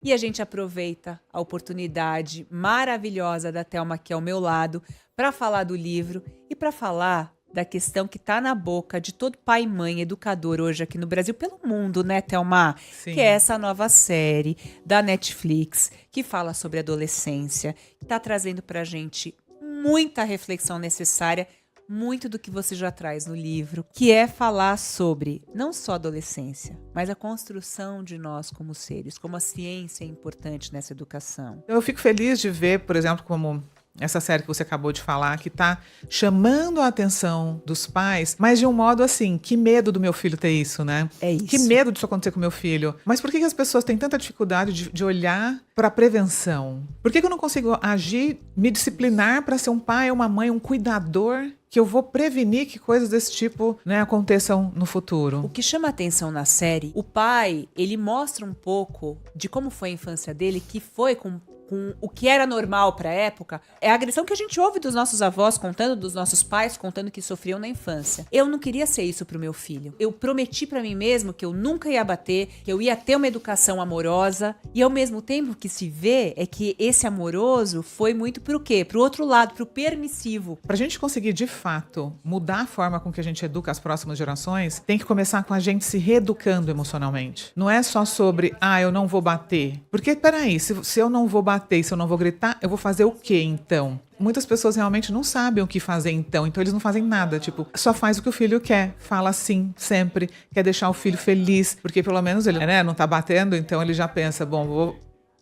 E a gente aproveita a oportunidade maravilhosa da Thelma aqui ao meu lado para falar do livro e para falar da questão que está na boca de todo pai e mãe educador hoje aqui no Brasil, pelo mundo, né, Thelma? Sim. Que é essa nova série da Netflix que fala sobre adolescência, que está trazendo para a gente muita reflexão necessária, muito do que você já traz no livro, que é falar sobre não só a adolescência, mas a construção de nós como seres, como a ciência é importante nessa educação. Eu fico feliz de ver, por exemplo, como essa série que você acabou de falar, que está chamando a atenção dos pais, mas de um modo assim, que medo do meu filho ter isso, né? É isso. Que medo disso acontecer com meu filho. Mas por que as pessoas têm tanta dificuldade de olhar para a prevenção? Por que eu não consigo agir, me disciplinar para ser um pai, uma mãe, um cuidador, que eu vou prevenir que coisas desse tipo, né, aconteçam no futuro? O que chama atenção na série, o pai, ele mostra um pouco de como foi a infância dele, que foi com o que era normal para a época, é a agressão que a gente ouve dos nossos avós contando, dos nossos pais contando que sofriam na infância. Eu não queria ser isso pro meu filho. Eu prometi para mim mesmo que eu nunca ia bater, que eu ia ter uma educação amorosa, e ao mesmo tempo que se vê é que esse amoroso foi muito pro quê? Pro outro lado, pro permissivo. Pra gente conseguir, de fato, mudar a forma com que a gente educa as próximas gerações, tem que começar com a gente se reeducando emocionalmente. Não é só sobre, eu não vou bater. Porque, peraí, se eu não vou bater, se eu não vou gritar, eu vou fazer o quê, então? Muitas pessoas realmente não sabem o que fazer então eles não fazem nada, tipo, só faz o que o filho quer, fala sim, sempre, quer deixar o filho feliz, porque pelo menos ele, né, não tá batendo, então ele já pensa, bom,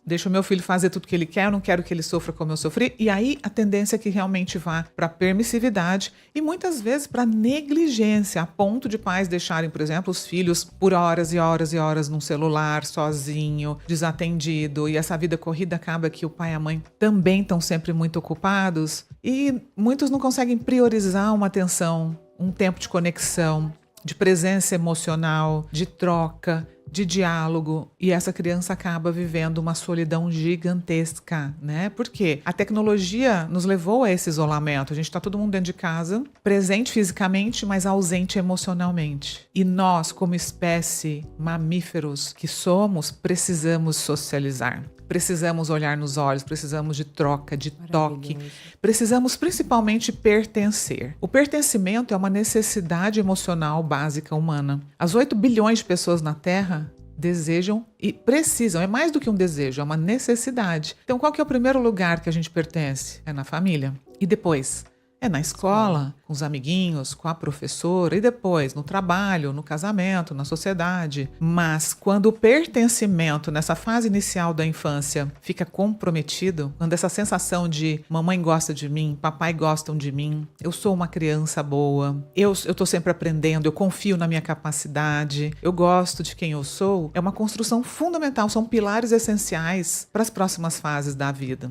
deixa o meu filho fazer tudo que ele quer, eu não quero que ele sofra como eu sofri. E aí a tendência é que realmente vá para permissividade e muitas vezes para negligência, a ponto de pais deixarem, por exemplo, os filhos por horas e horas e horas num celular, sozinho, desatendido. E essa vida corrida acaba que o pai e a mãe também estão sempre muito ocupados. E muitos não conseguem priorizar uma atenção, um tempo de conexão, de presença emocional, de troca, de diálogo, e essa criança acaba vivendo uma solidão gigantesca, né? Porque a tecnologia nos levou a esse isolamento. A gente está todo mundo dentro de casa, presente fisicamente, mas ausente emocionalmente. E nós, como espécie, mamíferos que somos, precisamos socializar. Precisamos olhar nos olhos, precisamos de troca, de toque. Precisamos principalmente pertencer. O pertencimento é uma necessidade emocional básica humana. As 8 bilhões de pessoas na Terra desejam e precisam. É mais do que um desejo, é uma necessidade. Então, qual que é o primeiro lugar que a gente pertence? É na família. E depois? É na escola, com os amiguinhos, com a professora, e depois no trabalho, no casamento, na sociedade. Mas quando o pertencimento nessa fase inicial da infância fica comprometido, quando essa sensação de mamãe gosta de mim, papai gostam de mim, eu sou uma criança boa, eu tô sempre aprendendo, eu confio na minha capacidade, eu gosto de quem eu sou, é uma construção fundamental, são pilares essenciais para as próximas fases da vida.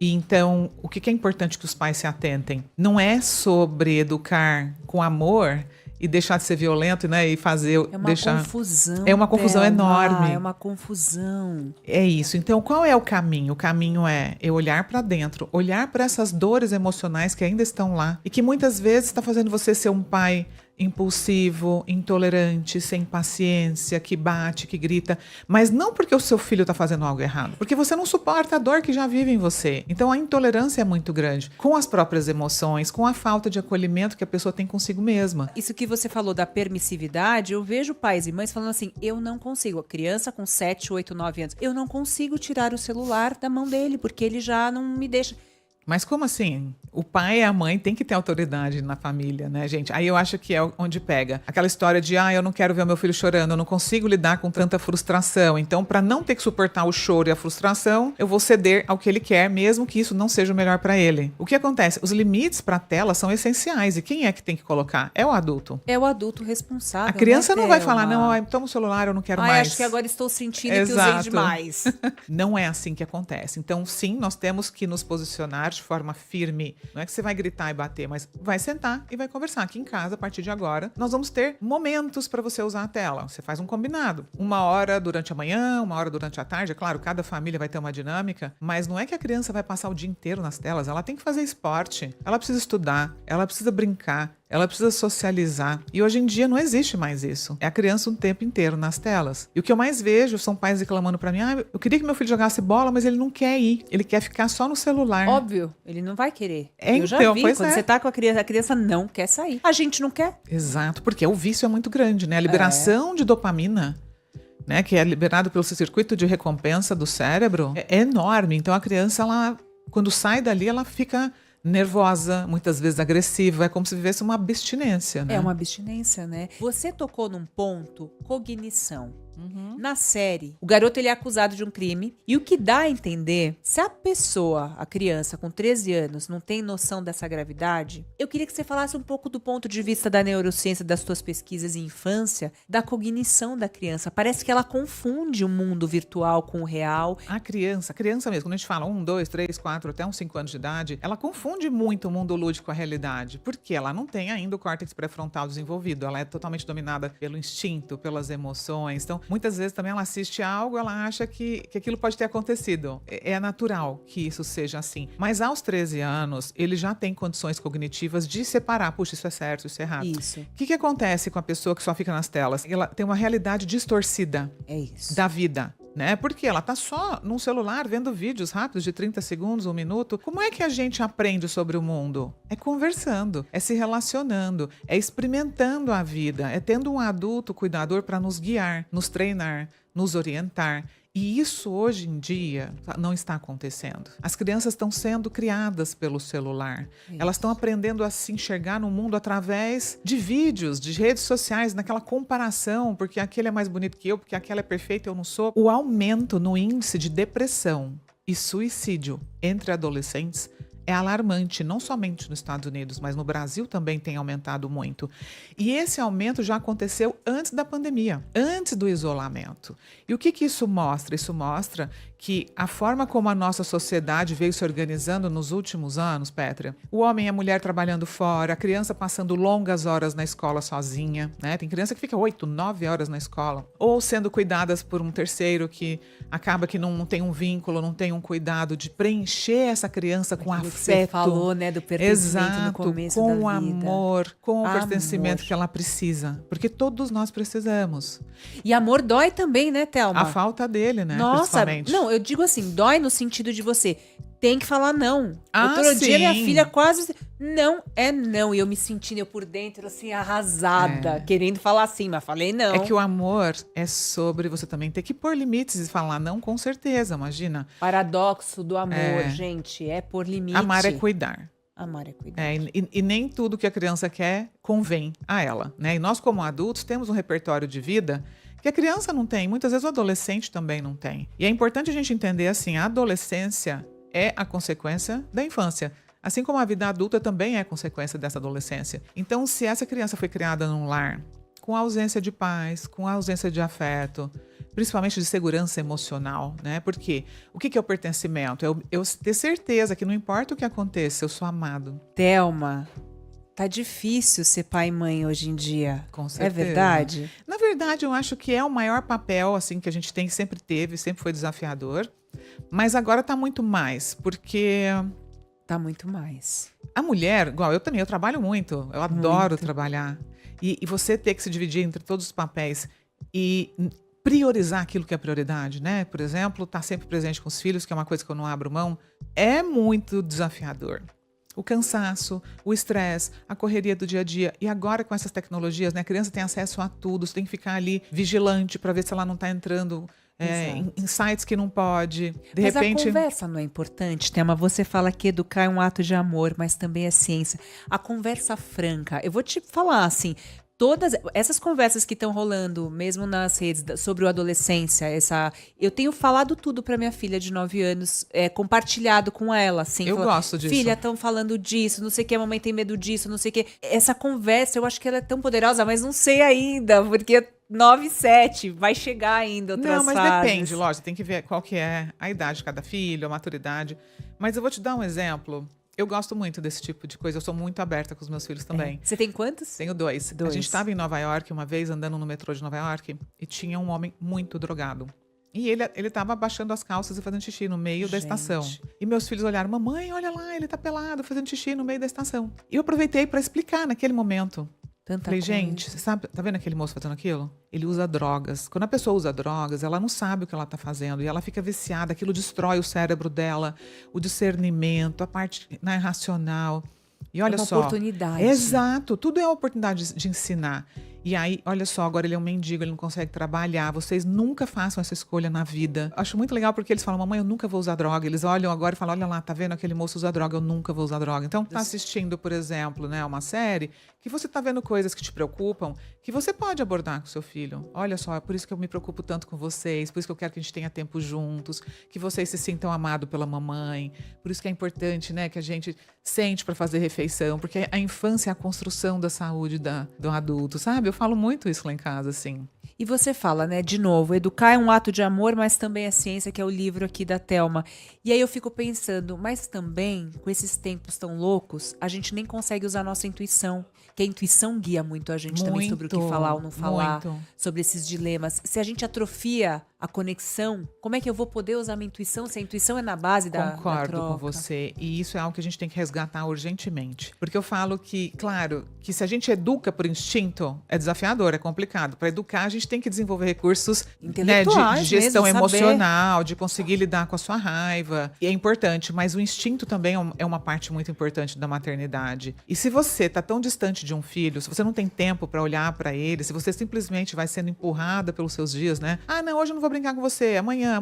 E então, o que é importante que os pais se atentem? Não é sobre educar com amor e deixar de ser violento, né? E fazer... Confusão. É uma confusão enorme. É uma confusão. É isso. Então, qual é o caminho? O caminho é eu olhar para dentro, olhar para essas dores emocionais que ainda estão lá e que muitas vezes está fazendo você ser um pai impulsivo, intolerante, sem paciência, que bate, que grita, mas não porque o seu filho está fazendo algo errado, porque você não suporta a dor que já vive em você. Então a intolerância é muito grande, com as próprias emoções, com a falta de acolhimento que a pessoa tem consigo mesma. Isso que você falou da permissividade, eu vejo pais e mães falando assim, eu não consigo, a criança com 7, 8, 9 anos, eu não consigo tirar o celular da mão dele, porque ele já não me deixa... Mas como assim? O pai e a mãe têm que ter autoridade na família, né, gente? Aí eu acho que é onde pega. Aquela história de, eu não quero ver o meu filho chorando, eu não consigo lidar com tanta frustração. Então, para não ter que suportar o choro e a frustração, eu vou ceder ao que ele quer, mesmo que isso não seja o melhor para ele. O que acontece? Os limites para a tela são essenciais. E quem é que tem que colocar? É o adulto. É o adulto responsável. A criança né, não vai falar, não, toma o celular, eu não quero mais. Acho que agora estou sentindo Exato. que usei demais. Não é assim que acontece. Então, sim, nós temos que nos posicionar de forma firme. Não é que você vai gritar e bater, mas vai sentar e vai conversar. Aqui em casa, a partir de agora, nós vamos ter momentos para você usar a tela. Você faz um combinado. 1 hora durante a manhã, 1 hora durante a tarde. É claro, cada família vai ter uma dinâmica, mas não é que a criança vai passar o dia inteiro nas telas. Ela tem que fazer esporte, ela precisa estudar, ela precisa brincar, ela precisa socializar. E hoje em dia não existe mais isso. É a criança o tempo inteiro nas telas. E o que eu mais vejo são pais reclamando pra mim, eu queria que meu filho jogasse bola, mas ele não quer ir. Ele quer ficar só no celular. Óbvio, ele não vai querer. É, eu já então, vi, pois quando é. você tá com a criança não quer sair. A gente não quer. Exato, porque o vício é muito grande, né? A liberação de dopamina, né, que é liberado pelo circuito de recompensa do cérebro, é enorme. Então a criança, ela, quando sai dali, ela fica nervosa, muitas vezes agressiva, é como se vivesse uma abstinência, né? É uma abstinência, né? Você tocou num ponto, cognição. Na série, o garoto ele é acusado de um crime e o que dá a entender, se a pessoa, a criança com 13 anos, não tem noção dessa gravidade, eu queria que você falasse um pouco do ponto de vista da neurociência, das suas pesquisas em infância, da cognição da criança. Parece que ela confunde o mundo virtual com o real. A criança mesmo, quando a gente fala 1, 2, 3, 4, até uns 5 anos de idade, ela confunde muito o mundo lúdico com a realidade, porque ela não tem ainda o córtex pré-frontal desenvolvido, ela é totalmente dominada pelo instinto, pelas emoções. Então, muitas vezes também ela assiste algo, ela acha que aquilo pode ter acontecido. É natural que isso seja assim. Mas aos 13 anos, ele já tem condições cognitivas de separar, puxa, isso é certo, isso é errado. Isso. O que acontece com a pessoa que só fica nas telas? Ela tem uma realidade distorcida da vida. Né? Porque ela tá só num celular vendo vídeos rápidos de 30 segundos, 1 minuto. Como é que a gente aprende sobre o mundo? É conversando, é se relacionando, é experimentando a vida, é tendo um adulto cuidador para nos guiar, nos treinar, nos orientar. E isso hoje em dia não está acontecendo. As crianças estão sendo criadas pelo celular. Isso. Elas estão aprendendo a se enxergar no mundo através de vídeos, de redes sociais, naquela comparação, porque aquele é mais bonito que eu, porque aquela é perfeita e eu não sou. O aumento no índice de depressão e suicídio entre adolescentes é alarmante, não somente nos Estados Unidos, mas no Brasil também tem aumentado muito. E esse aumento já aconteceu antes da pandemia, antes do isolamento. E o que isso mostra? Isso mostra que a forma como a nossa sociedade veio se organizando nos últimos anos, Pétria, o homem e a mulher trabalhando fora, a criança passando longas horas na escola sozinha, né? Tem criança que fica 8, 9 horas na escola, ou sendo cuidadas por um terceiro que acaba que não tem um vínculo, não tem um cuidado de preencher essa criança com afeto. Você falou, né, do pertencimento no começo da vida. Com amor, com o Amor. pertencimento que ela precisa, porque todos nós precisamos. E amor dói também, né, Thelma? A falta dele, né, Nossa, principalmente. não, eu digo assim, dói no sentido de você tem que falar não. Ah, outro dia minha sim. filha quase não é não, e eu me sentindo eu por dentro assim arrasada, querendo falar assim, mas falei não. É que o amor é sobre você também ter que pôr limites e falar não, com certeza, imagina. Paradoxo do amor, gente, é pôr limite. Amar é cuidar. Amar é cuidar. E nem tudo que a criança quer convém a ela, né? E nós, como adultos, temos um repertório de vida que a criança não tem, muitas vezes o adolescente também não tem. E é importante a gente entender assim, a adolescência é a consequência da infância. Assim como a vida adulta também é consequência dessa adolescência. Então, se essa criança foi criada num lar com ausência de paz, com ausência de afeto, principalmente de segurança emocional, né? Porque o que é o pertencimento? Eu ter certeza que não importa o que aconteça, eu sou amado. Thelma, tá difícil ser pai e mãe hoje em dia. Com certeza. É verdade? Na verdade, eu acho que é o maior papel assim que a gente tem, sempre teve, sempre foi desafiador. Mas agora tá muito mais, porque tá muito mais. A mulher, igual eu também, eu trabalho muito, eu adoro trabalhar. E você ter que se dividir entre todos os papéis e priorizar aquilo que é prioridade, né? Por exemplo, estar sempre presente com os filhos, que é uma coisa que eu não abro mão, é muito desafiador. O cansaço, o estresse, a correria do dia a dia. E agora com essas tecnologias, né? A criança tem acesso a tudo, você tem que ficar ali vigilante para ver se ela não está entrando em sites que não pode. Mas a conversa não é importante, Thelma? Você fala que educar é um ato de amor, mas também é ciência. A conversa franca. Eu vou te falar assim, todas essas conversas que estão rolando, mesmo nas redes, sobre o adolescência, eu tenho falado tudo para minha filha de 9 anos, compartilhado com ela. Assim, eu gosto disso. Filha, estão falando disso, não sei o que, a mamãe tem medo disso, não sei o que. Essa conversa, eu acho que ela é tão poderosa, mas não sei ainda, porque 9, 7, vai chegar ainda outras Não, mas fases. depende, lógico, tem que ver qual que é a idade de cada filho, a maturidade. Mas eu vou te dar um exemplo. Eu gosto muito desse tipo de coisa, eu sou muito aberta com os meus filhos também. Você tem quantos? Tenho 2. A gente estava em Nova York uma vez, andando no metrô de Nova York, e tinha um homem muito drogado. E ele tava abaixando as calças e fazendo xixi no meio da estação. E meus filhos olharam, mamãe, olha lá, ele tá pelado, fazendo xixi no meio da estação. E eu aproveitei para explicar naquele momento. Falei, gente, você sabe, tá vendo aquele moço fazendo aquilo? Ele usa drogas. Quando a pessoa usa drogas, ela não sabe o que ela tá fazendo. E ela fica viciada, aquilo destrói o cérebro dela, o discernimento, a parte racional. E olha só. É uma oportunidade. Exato, tudo é uma oportunidade de ensinar. E aí, olha só, agora ele é um mendigo, ele não consegue trabalhar. Vocês nunca façam essa escolha na vida. Acho muito legal porque eles falam, mamãe, eu nunca vou usar droga. Eles olham agora e falam, olha lá, tá vendo aquele moço usar droga? Eu nunca vou usar droga. Então, tá assistindo, por exemplo, né, uma série que você tá vendo coisas que te preocupam, que você pode abordar com seu filho. Olha só, é por isso que eu me preocupo tanto com vocês, por isso que eu quero que a gente tenha tempo juntos, que vocês se sintam amados pela mamãe. Por isso que é importante, né, que a gente sente para fazer refeição, porque a infância é a construção da saúde do adulto, sabe? Eu falo muito isso lá em casa, assim. E você fala, né, de novo, educar é um ato de amor, mas também é ciência, que é o livro aqui da Thelma. E aí eu fico pensando, mas também, com esses tempos tão loucos, a gente nem consegue usar a nossa intuição. Que a intuição guia muito a gente também sobre o que falar ou não falar, sobre esses dilemas. Se a gente atrofia a conexão, como é que eu vou poder usar minha intuição se a intuição é na base da troca? Concordo com você. E isso é algo que a gente tem que resgatar urgentemente. Porque eu falo que, claro, que se a gente educa por instinto, é desafiador, é complicado. Para educar, a gente tem que desenvolver recursos, né, de gestão mesmo, emocional, de conseguir lidar com a sua raiva. E é importante, mas o instinto também é uma parte muito importante da maternidade. E se você está tão distante de um filho, se você não tem tempo para olhar para ele, se você simplesmente vai sendo empurrada pelos seus dias, né? Ah, não, hoje eu não vou brincar com você, amanhã.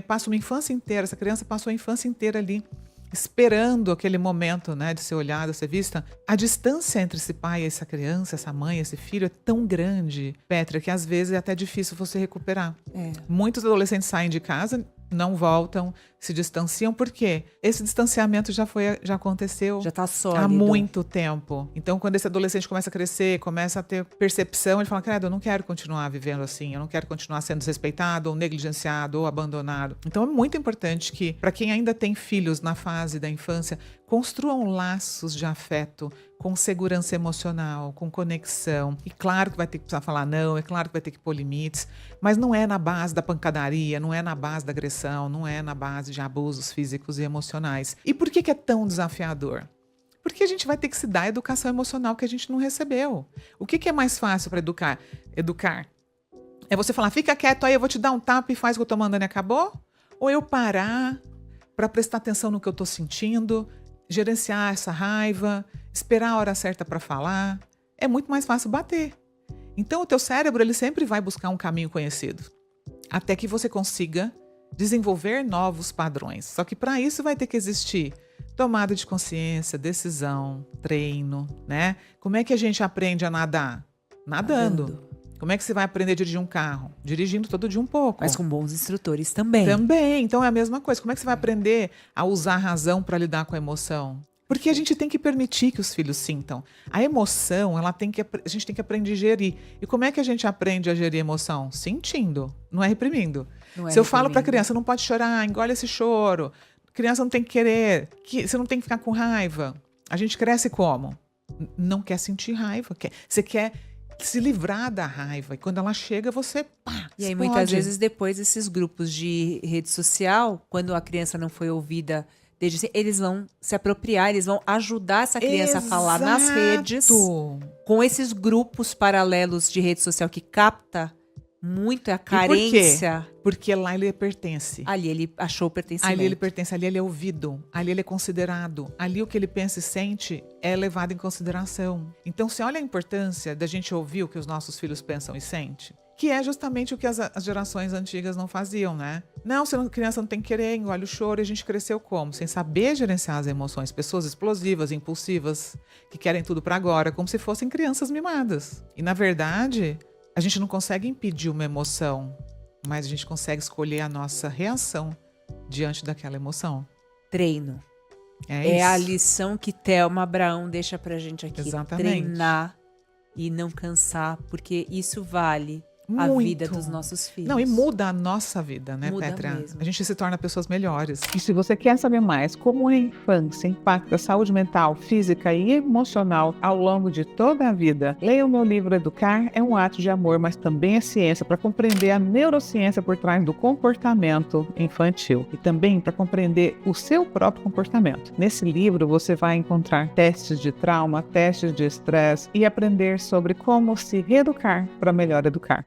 Passa uma infância inteira, essa criança passou a infância inteira ali, esperando aquele momento, né, de ser olhada, ser vista. A distância entre esse pai e essa criança, essa mãe, esse filho é tão grande, Petra, que às vezes é até difícil você recuperar. Muitos adolescentes saem de casa, não voltam, se distanciam, por quê? Esse distanciamento já aconteceu. Já tá sólido. Há muito tempo. Então, quando esse adolescente começa a crescer, começa a ter percepção, ele fala, credo, eu não quero continuar vivendo assim, eu não quero continuar sendo desrespeitado, ou negligenciado, ou abandonado. Então, é muito importante que, para quem ainda tem filhos na fase da infância, construam laços de afeto, com segurança emocional, com conexão. E claro que vai ter que precisar falar não, é claro que vai ter que pôr limites, mas não é na base da pancadaria, não é na base da agressão, não é na base de abusos físicos e emocionais. E por que é tão desafiador? Porque a gente vai ter que se dar a educação emocional que a gente não recebeu. O que é mais fácil para educar? Educar é você falar, fica quieto aí, eu vou te dar um tapa e faz o que eu tô mandando e acabou? Ou eu parar para prestar atenção no que eu tô sentindo, gerenciar essa raiva, esperar a hora certa para falar? É muito mais fácil bater. Então o teu cérebro ele sempre vai buscar um caminho conhecido, até que você consiga desenvolver novos padrões. Só que para isso vai ter que existir tomada de consciência, decisão, treino, né? Como é que a gente aprende a nadar? Nadando. Como é que você vai aprender a dirigir um carro? Dirigindo todo dia um pouco. Mas com bons instrutores também. Também. Então é a mesma coisa. Como é que você vai aprender a usar a razão para lidar com a emoção? Porque a gente tem que permitir que os filhos sintam. A emoção, a gente tem que aprender a gerir. E como é que a gente aprende a gerir a emoção? Sentindo, não é reprimindo. Se eu falo para a criança, não pode chorar, engole esse choro. Criança não tem que querer, você não tem que ficar com raiva. A gente cresce como? Não quer sentir raiva. Você quer se livrar da raiva. E quando ela chega, você E aí, muitas vezes, depois, esses grupos de rede social, quando a criança não foi ouvida, eles vão se apropriar, eles vão ajudar essa criança a falar nas redes, com esses grupos paralelos de rede social que capta muito a carência. Por quê? Porque lá ele pertence. Ali ele achou pertencimento. Ali ele pertence, ali ele é ouvido, ali ele é considerado. Ali o que ele pensa e sente é levado em consideração. Então, você olha a importância da gente ouvir o que os nossos filhos pensam e sentem, que é justamente o que as gerações antigas não faziam, né? Não, a criança não tem que querer, engole o choro. E a gente cresceu como? Sem saber gerenciar as emoções. Pessoas explosivas, impulsivas, que querem tudo para agora, como se fossem crianças mimadas. E, na verdade, a gente não consegue impedir uma emoção, mas a gente consegue escolher a nossa reação diante daquela emoção. Treino. É isso. A lição que Thelma Abraão deixa pra gente aqui. Exatamente. Treinar e não cansar, porque isso vale a Muito. vida dos nossos filhos. Não, e muda a nossa vida, né, Muda Petra? mesmo. A gente se torna pessoas melhores. E se você quer saber mais como a infância impacta a saúde mental, física e emocional ao longo de toda a vida, leia o meu livro Educar é um Ato de Amor, mas também é ciência, para compreender a neurociência por trás do comportamento infantil e também para compreender o seu próprio comportamento. Nesse livro você vai encontrar testes de trauma, testes de estresse e aprender sobre como se reeducar para melhor educar.